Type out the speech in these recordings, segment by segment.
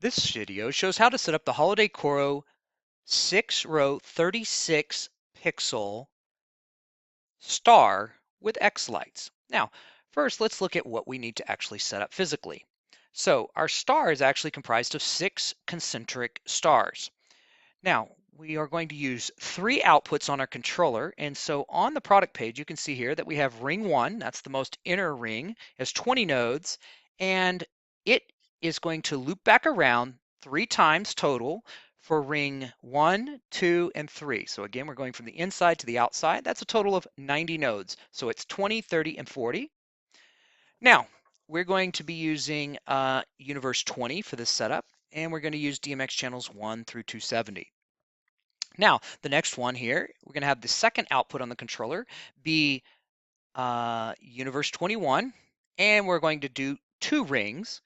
This video shows how to set up the Holiday Coro 6-row 36 pixel star with xLights. Now, first let's look at what we need to actually set up physically. So our star is actually comprised of 6 concentric stars. Now, we are going to use 3 outputs on our controller, and so on the product page you can see here that we have ring 1, that's the most inner ring, has 20 nodes, and it is going to loop back around 3 times total for ring 1, 2, and 3. So again, we're going from the inside to the outside. That's a total of 90 nodes. So it's 20, 30, and 40. Now, we're going to be using Universe 20 for this setup, and we're going to use DMX channels 1 through 270. Now, the next one here, we're going to have the second output on the controller be Universe 21, and we're going to do 2 rings.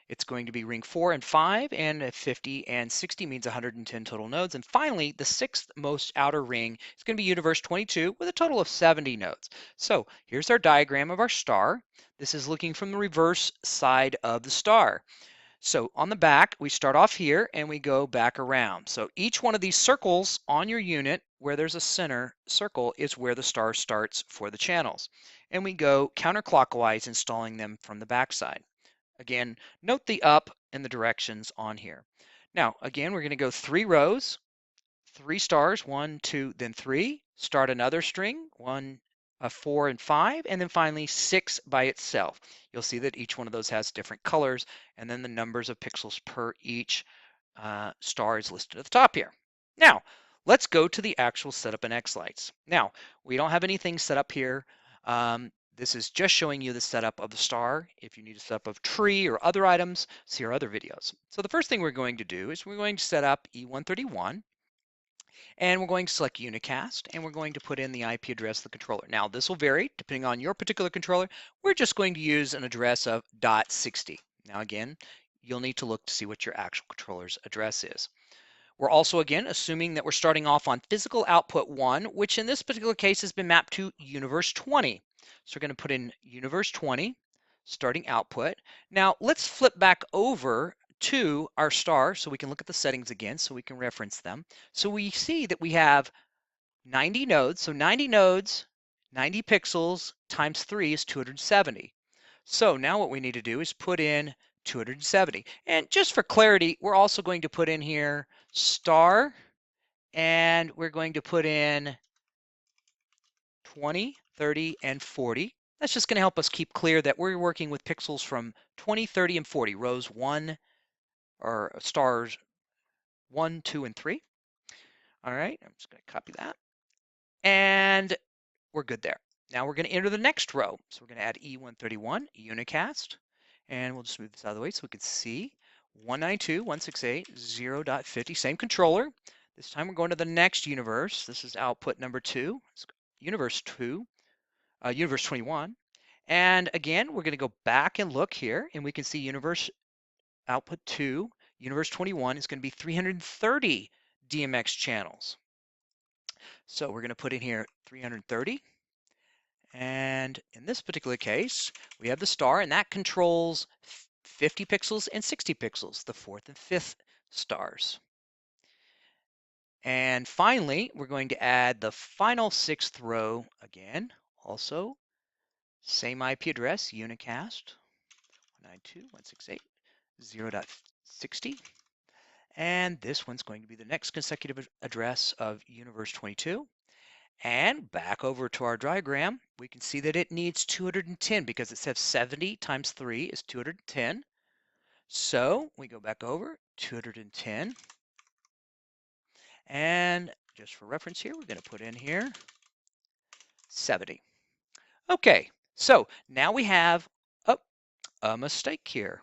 It's going to be ring 4 and 5, and 50 and 60 means 110 total nodes. And finally, the 6th most outer ring is going to be Universe 22 with a total of 70 nodes. So here's our diagram of our star. This is looking from the reverse side of the star. So on the back, we start off here and we go back around. So each one of these circles on your unit where there's a center circle is where the star starts for the channels. And we go counterclockwise, installing them from the back side. Again, note the up and the directions on here. Now, again, we're going to go 3 rows, 3 stars, 1, 2, then 3. Start another string, 1, 4, and 5, and then finally 6 by itself. You'll see that each one of those has different colors, and then the numbers of pixels per each star is listed at the top here. Now, let's go to the actual setup in xLights. Now, we don't have anything set up here. This is just showing you the setup of the star. If you need a setup of tree or other items, see our other videos. So the first thing we're going to do is we're going to set up E131, and we're going to select unicast, and we're going to put in the IP address of the controller. Now, this will vary depending on your particular controller. We're just going to use an address of .60. Now, again, you'll need to look to see what your actual controller's address is. We're also, again, assuming that we're starting off on physical output 1, which in this particular case has been mapped to Universe 20. So we're going to put in Universe 20, starting output. Now, let's flip back over to our star so we can look at the settings again so we can reference them. So we see that we have 90 nodes. So 90 nodes, 90 pixels times 3 is 270. So now what we need to do is put in 270. And just for clarity, we're also going to put in here star, and we're going to put in 20, 30, and 40. That's just going to help us keep clear that we're working with pixels from 20, 30, and 40, rows 1, or stars 1, 2, and 3. All right, I'm just going to copy that. And we're good there. Now we're going to enter the next row. So we're going to add E131, unicast, and we'll just move this out of the way so we can see 192.168.0.50, same controller. This time we're going to the next universe. This is output number 2, it's universe 2, universe 21. And again, we're going to go back and look here, and we can see universe output 2, universe 21 is going to be 330 DMX channels. So we're going to put in here 330. And in this particular case, we have the star, and that controls 50 pixels and 60 pixels, the 4th and 5th stars. And finally, we're going to add the final 6th row again, also same IP address, unicast, 192.168.0.60. And this one's going to be the next consecutive address of universe 22. And back over to our diagram, we can see that it needs 210 because it says 70 times 3 is 210. So we go back over, 210. And just for reference here, we're going to put in here 70. Okay, so now we have a mistake here.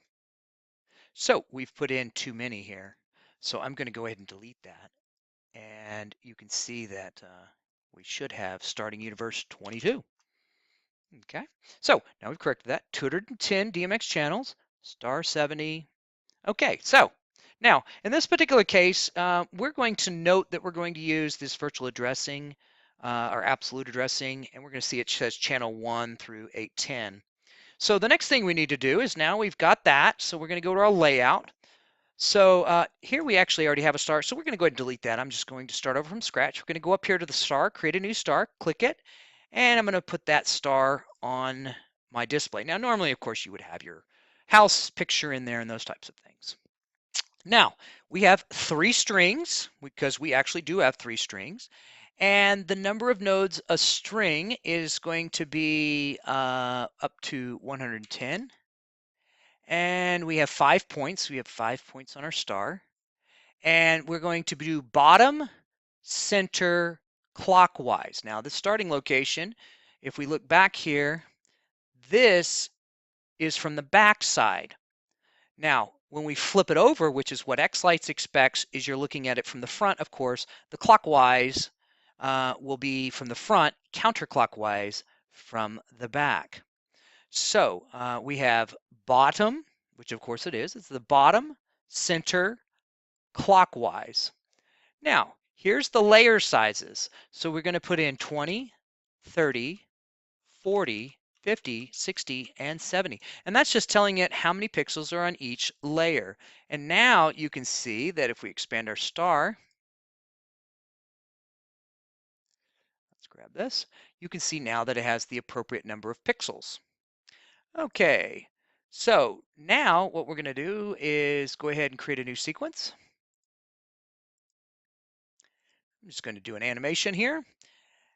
So we've put in too many here. So I'm going to go ahead and delete that. And you can see that we should have starting universe 22. Okay, so now we've corrected that. 210 DMX channels, star 70. Okay, so now in this particular case, we're going to note that we're going to use this virtual addressing or absolute addressing, and we're going to see it says channel 1 through 810. So the next thing we need to do is now we've got that, so we're going to go to our layout. So here we actually already have a star, so we're going to go ahead and delete that. I'm just going to start over from scratch. We're going to go up here to the star, create a new star, click it, and I'm going to put that star on my display. Now, normally, of course, you would have your house picture in there and those types of things. Now, we have 3 strings because we actually do have 3 strings. And the number of nodes a string is going to be up to 110. And we have 5 points. We have 5 points on our star. And we're going to do bottom, center, clockwise. Now, the starting location, if we look back here, this is from the back side. Now, when we flip it over, which is what xLights expects, is you're looking at it from the front, of course. The clockwise will be from the front, counterclockwise from the back. So we have bottom, which of course it is. It's the bottom, center, clockwise. Now, here's the layer sizes. So we're going to put in 20, 30, 40, 50, 60, and 70. And that's just telling it how many pixels are on each layer. And now you can see that if we expand our star, let's grab this, you can see now that it has the appropriate number of pixels. Okay, so now what we're going to do is go ahead and create a new sequence. I'm just going to do an animation here.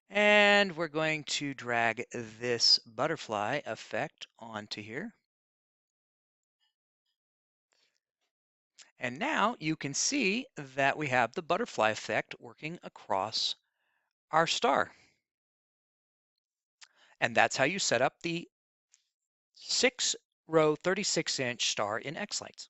And we're going to drag this butterfly effect onto here. And now you can see that we have the butterfly effect working across our star. And that's how you set up the 6-row 36-inch star in xLights.